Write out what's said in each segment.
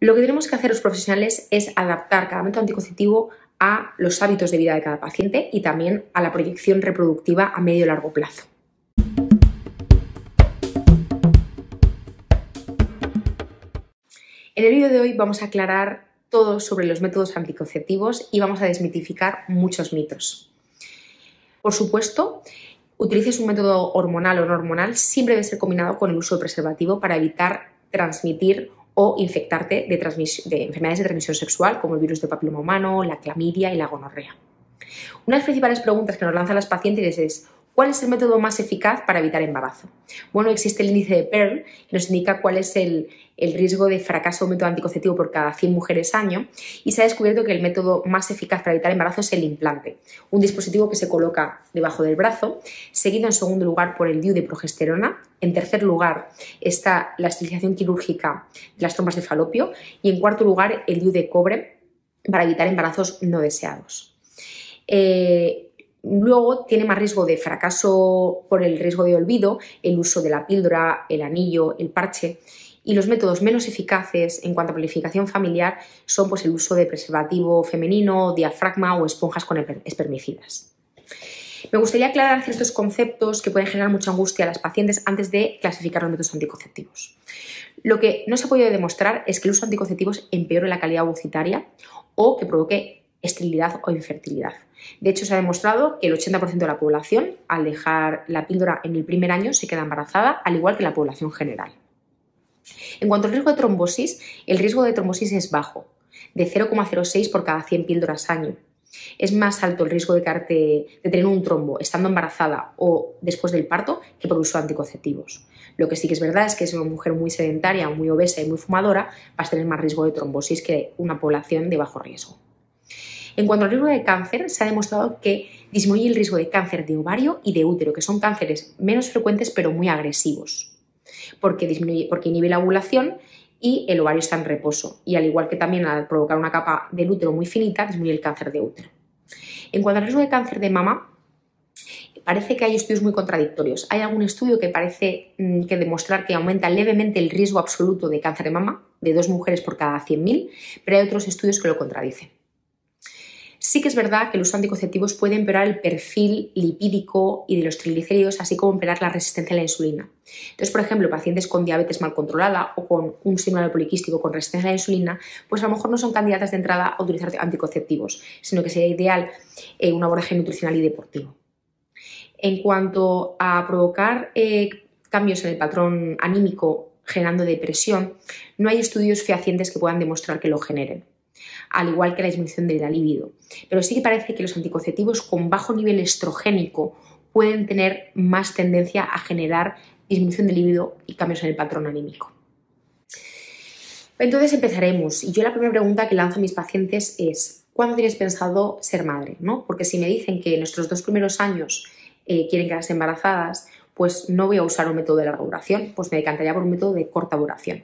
Lo que tenemos que hacer los profesionales es adaptar cada método anticonceptivo a los hábitos de vida de cada paciente y también a la proyección reproductiva a medio y largo plazo. En el vídeo de hoy vamos a aclarar todo sobre los métodos anticonceptivos y vamos a desmitificar muchos mitos. Por supuesto, utilices un método hormonal o no hormonal, siempre debe ser combinado con el uso de preservativo para evitar transmitir o infectarte de enfermedades de transmisión sexual como el virus del papiloma humano, la clamidia y la gonorrea. Una de las principales preguntas que nos lanzan las pacientes es: ¿cuál es el método más eficaz para evitar embarazo? Bueno, existe el índice de Pearl que nos indica cuál es el riesgo de fracaso de un método anticonceptivo por cada 100 mujeres año y se ha descubierto que el método más eficaz para evitar embarazo es el implante, un dispositivo que se coloca debajo del brazo, seguido en segundo lugar por el DIU de progesterona, en tercer lugar está la esterilización quirúrgica de las trompas de falopio y en cuarto lugar el DIU de cobre para evitar embarazos no deseados. Luego tiene más riesgo de fracaso por el riesgo de olvido el uso de la píldora, el anillo, el parche, y los métodos menos eficaces en cuanto a planificación familiar son el uso de preservativo femenino, diafragma o esponjas con espermicidas. Me gustaría aclarar ciertos conceptos que pueden generar mucha angustia a las pacientes antes de clasificar los métodos anticonceptivos. Lo que no se ha podido demostrar es que el uso de anticonceptivos empeore la calidad ovocitaria o que provoque esterilidad o infertilidad. De hecho, se ha demostrado que el 80% de la población, al dejar la píldora en el primer año, se queda embarazada, al igual que la población general. En cuanto al riesgo de trombosis, el riesgo de trombosis es bajo, de 0,06 por cada 100 píldoras año. Es más alto el riesgo de tener un trombo estando embarazada o después del parto que por uso de anticonceptivos. Lo que sí que es verdad es que si es una mujer muy sedentaria, muy obesa y muy fumadora, vas a tener más riesgo de trombosis que una población de bajo riesgo. En cuanto al riesgo de cáncer, se ha demostrado que disminuye el riesgo de cáncer de ovario y de útero, que son cánceres menos frecuentes pero muy agresivos, porque inhibe la ovulación y el ovario está en reposo. Y al igual que también al provocar una capa del útero muy finita, disminuye el cáncer de útero. En cuanto al riesgo de cáncer de mama, parece que hay estudios muy contradictorios. Hay algún estudio que parece que demostrar que aumenta levemente el riesgo absoluto de cáncer de mama de 2 mujeres por cada 100.000, pero hay otros estudios que lo contradicen. Sí que es verdad que el uso de anticonceptivos puede empeorar el perfil lipídico y de los triglicéridos, así como empeorar la resistencia a la insulina. Entonces, por ejemplo, pacientes con diabetes mal controlada o con un síndrome poliquístico con resistencia a la insulina, pues a lo mejor no son candidatas de entrada a utilizar anticonceptivos, sino que sería ideal un abordaje nutricional y deportivo. En cuanto a provocar cambios en el patrón anímico generando depresión, no hay estudios fehacientes que puedan demostrar que lo generen, al igual que la disminución de la libido. Pero sí que parece que los anticonceptivos con bajo nivel estrogénico pueden tener más tendencia a generar disminución de libido y cambios en el patrón anímico. Entonces empezaremos. Y yo la primera pregunta que lanzo a mis pacientes es: ¿cuándo tienes pensado ser madre? ¿No? Porque si me dicen que en nuestros 2 primeros años quieren quedarse embarazadas, pues no voy a usar un método de larga duración, pues me decantaría por un método de corta duración,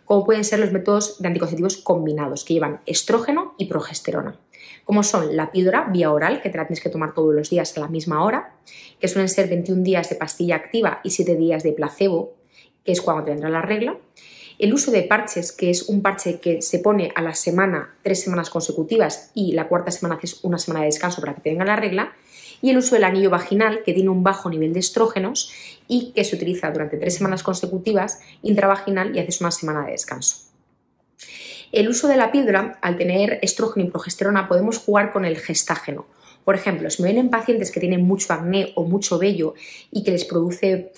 como pueden ser los métodos de anticonceptivos combinados que llevan estrógeno y progesterona, como son la píldora vía oral, que te la tienes que tomar todos los días a la misma hora, que suelen ser 21 días de pastilla activa y 7 días de placebo, que es cuando te vendrá la regla, el uso de parches, que es un parche que se pone a la semana 3 semanas consecutivas y la cuarta semana haces una semana de descanso para que te venga la regla, y el uso del anillo vaginal, que tiene un bajo nivel de estrógenos y que se utiliza durante 3 semanas consecutivas intravaginal y haces una semana de descanso. El uso de la píldora, al tener estrógeno y progesterona, podemos jugar con el gestágeno. Por ejemplo, si me vienen pacientes que tienen mucho acné o mucho vello y que les produce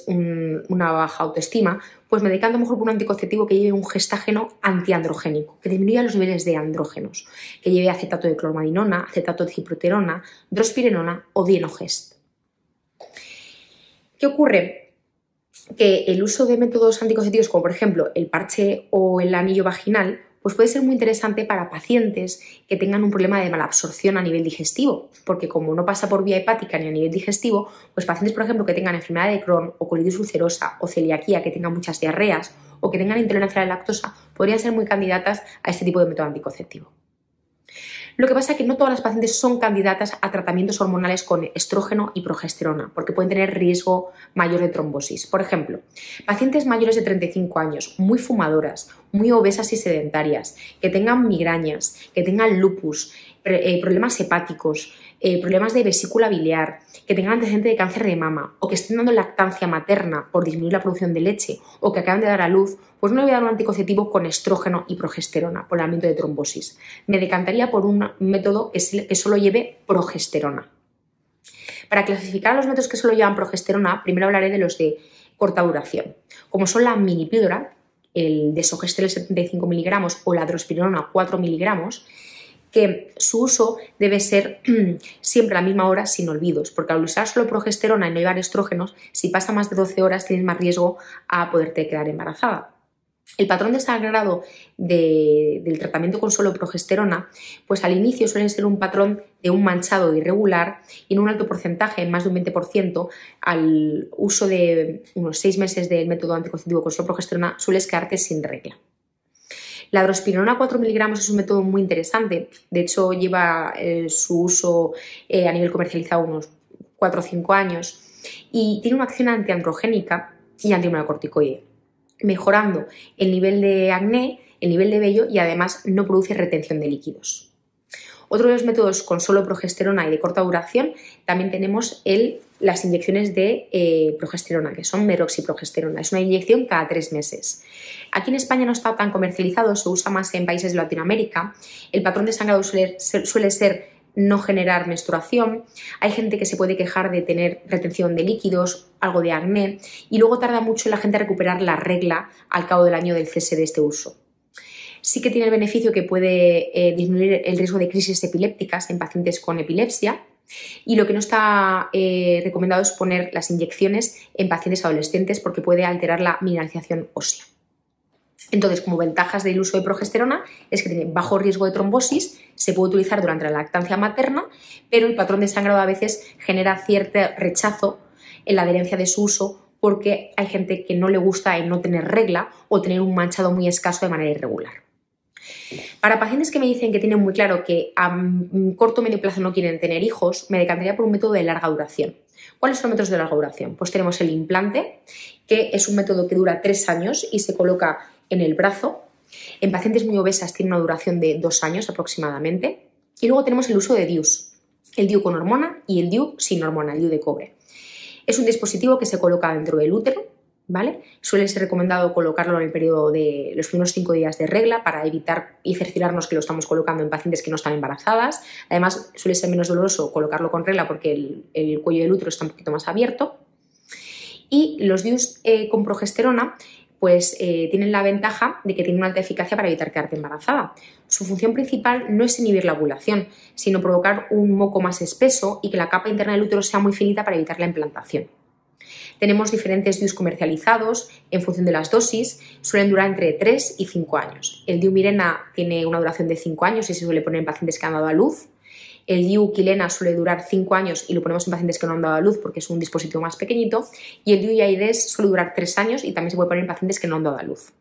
una baja autoestima, pues me decanto mejor por un anticonceptivo que lleve un gestágeno antiandrogénico, que disminuya los niveles de andrógenos, que lleve acetato de clormadinona, acetato de ciproterona, drospirenona o dienogest. ¿Qué ocurre? Que el uso de métodos anticonceptivos como por ejemplo el parche o el anillo vaginal pues puede ser muy interesante para pacientes que tengan un problema de malabsorción a nivel digestivo, porque como no pasa por vía hepática ni a nivel digestivo, pues pacientes, por ejemplo, que tengan enfermedad de Crohn o colitis ulcerosa o celiaquía, que tengan muchas diarreas o que tengan intolerancia a la lactosa, podrían ser muy candidatas a este tipo de método anticonceptivo. Lo que pasa es que no todas las pacientes son candidatas a tratamientos hormonales con estrógeno y progesterona, porque pueden tener riesgo mayor de trombosis. Por ejemplo, pacientes mayores de 35 años, muy fumadoras, muy obesas y sedentarias, que tengan migrañas, que tengan lupus, problemas hepáticos, problemas de vesícula biliar, que tengan antecedente de cáncer de mama o que estén dando lactancia materna por disminuir la producción de leche o que acaban de dar a luz, pues no le voy a dar un anticonceptivo con estrógeno y progesterona por el aumento de trombosis. Me decantaría por un método que solo lleve progesterona. Para clasificar los métodos que solo llevan progesterona, primero hablaré de los de corta duración, como son la minipíldora, el desogestrel 75 miligramos o la drospirenona 4 miligramos, que su uso debe ser siempre a la misma hora sin olvidos, porque al usar solo progesterona y no llevar estrógenos, si pasa más de 12 horas tienes más riesgo a poderte quedar embarazada. El patrón de sangrado del tratamiento con solo progesterona, pues al inicio suele ser un patrón de un manchado irregular y en un alto porcentaje, más de un 20%, al uso de unos 6 meses del método anticonceptivo con solo progesterona, sueles quedarte sin regla. La drospirenona 4 miligramos es un método muy interesante, de hecho lleva su uso a nivel comercializado unos 4 o 5 años y tiene una acción antiandrogénica y antimelanocorticoide, mejorando el nivel de acné, el nivel de vello y además no produce retención de líquidos. Otro de los métodos con solo progesterona y de corta duración, también tenemos las inyecciones de progesterona, que son meroxiprogesterona. Es una inyección cada 3 meses. Aquí en España no está tan comercializado, se usa más en países de Latinoamérica. El patrón de sangrado suele ser no generar menstruación. Hay gente que se puede quejar de tener retención de líquidos, algo de acné, y luego tarda mucho en la gente a recuperar la regla al cabo del año del cese de este uso. Sí que tiene el beneficio que puede disminuir el riesgo de crisis epilépticas en pacientes con epilepsia y lo que no está recomendado es poner las inyecciones en pacientes adolescentes porque puede alterar la mineralización ósea. Entonces, como ventajas del uso de progesterona es que tiene bajo riesgo de trombosis, se puede utilizar durante la lactancia materna, pero el patrón de sangrado a veces genera cierto rechazo en la adherencia de su uso porque hay gente que no le gusta el no tener regla o tener un manchado muy escaso de manera irregular. Para pacientes que me dicen que tienen muy claro que a corto o medio plazo no quieren tener hijos, me decantaría por un método de larga duración. ¿Cuáles son los métodos de larga duración? Pues tenemos el implante, que es un método que dura 3 años y se coloca en el brazo. En pacientes muy obesas tiene una duración de 2 años aproximadamente. Y luego tenemos el uso de DIUs, el DIU con hormona y el DIU sin hormona, el DIU de cobre. Es un dispositivo que se coloca dentro del útero, ¿vale? Suele ser recomendado colocarlo en el periodo de los primeros 5 días de regla para evitar y cerciorarnos que lo estamos colocando en pacientes que no están embarazadas. Además, suele ser menos doloroso colocarlo con regla porque el cuello del útero está un poquito más abierto. Y los DIUs con progesterona pues tienen la ventaja de que tienen una alta eficacia para evitar quedarte embarazada. Su función principal no es inhibir la ovulación, sino provocar un moco más espeso y que la capa interna del útero sea muy finita para evitar la implantación. Tenemos diferentes DIUs comercializados en función de las dosis, suelen durar entre 3 y 5 años. El DIU Mirena tiene una duración de 5 años y se suele poner en pacientes que han dado a luz. El DIU Quilena suele durar 5 años y lo ponemos en pacientes que no han dado a luz porque es un dispositivo más pequeñito. Y el DIU Yaides suele durar 3 años y también se puede poner en pacientes que no han dado a luz.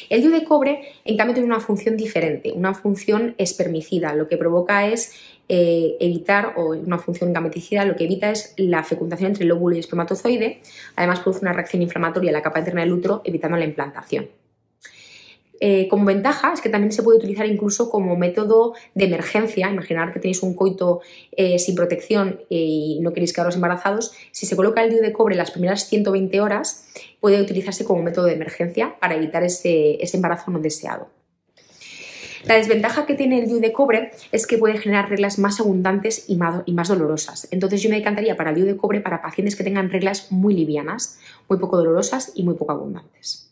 El DIU de cobre, en cambio, tiene una función diferente, una función espermicida. Lo que provoca es evitar, o una función gameticida, lo que evita es la fecundación entre el óvulo y el espermatozoide. Además, produce una reacción inflamatoria en la capa interna del útero, evitando la implantación. Como ventaja es que también se puede utilizar incluso como método de emergencia. Imaginar que tenéis un coito sin protección y no queréis quedaros embarazados. Si se coloca el DIU de cobre las primeras 120 horas, puede utilizarse como método de emergencia para evitar ese embarazo no deseado. La desventaja que tiene el DIU de cobre es que puede generar reglas más abundantes y más dolorosas. Entonces yo me decantaría para el DIU de cobre para pacientes que tengan reglas muy livianas, muy poco dolorosas y muy poco abundantes.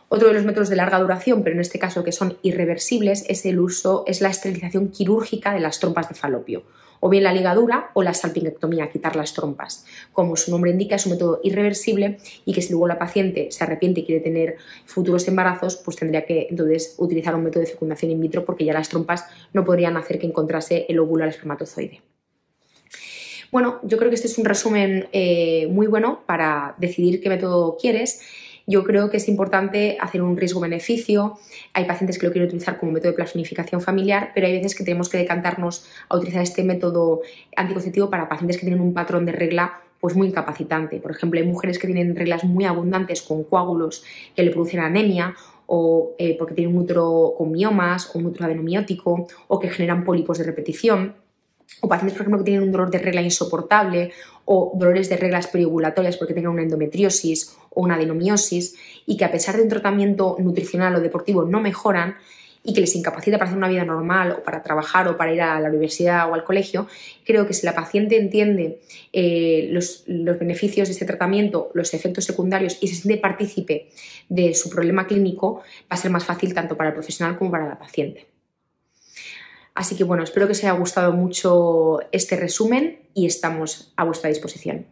Otro de los métodos de larga duración, pero en este caso que son irreversibles, es la esterilización quirúrgica de las trompas de falopio, o bien la ligadura o la salpingectomía, quitar las trompas. Como su nombre indica, es un método irreversible y que si luego la paciente se arrepiente y quiere tener futuros embarazos, pues tendría que entonces utilizar un método de fecundación in vitro porque ya las trompas no podrían hacer que encontrase el óvulo al espermatozoide. Bueno, yo creo que este es un resumen muy bueno para decidir qué método quieres. Yo creo que es importante hacer un riesgo-beneficio. Hay pacientes que lo quieren utilizar como método de planificación familiar, pero hay veces que tenemos que decantarnos a utilizar este método anticonceptivo para pacientes que tienen un patrón de regla pues muy incapacitante. Por ejemplo, hay mujeres que tienen reglas muy abundantes con coágulos que le producen anemia, o porque tienen un útero con miomas o un útero adenomiótico, o que generan pólipos de repetición, o pacientes, por ejemplo, que tienen un dolor de regla insoportable o dolores de reglas periovulatorias porque tengan una endometriosis o una adenomiosis, y que a pesar de un tratamiento nutricional o deportivo no mejoran y que les incapacita para hacer una vida normal o para trabajar o para ir a la universidad o al colegio. Creo que si la paciente entiende los beneficios de este tratamiento, los efectos secundarios, y se siente partícipe de su problema clínico, va a ser más fácil tanto para el profesional como para la paciente. Así que bueno, espero que os haya gustado mucho este resumen y estamos a vuestra disposición.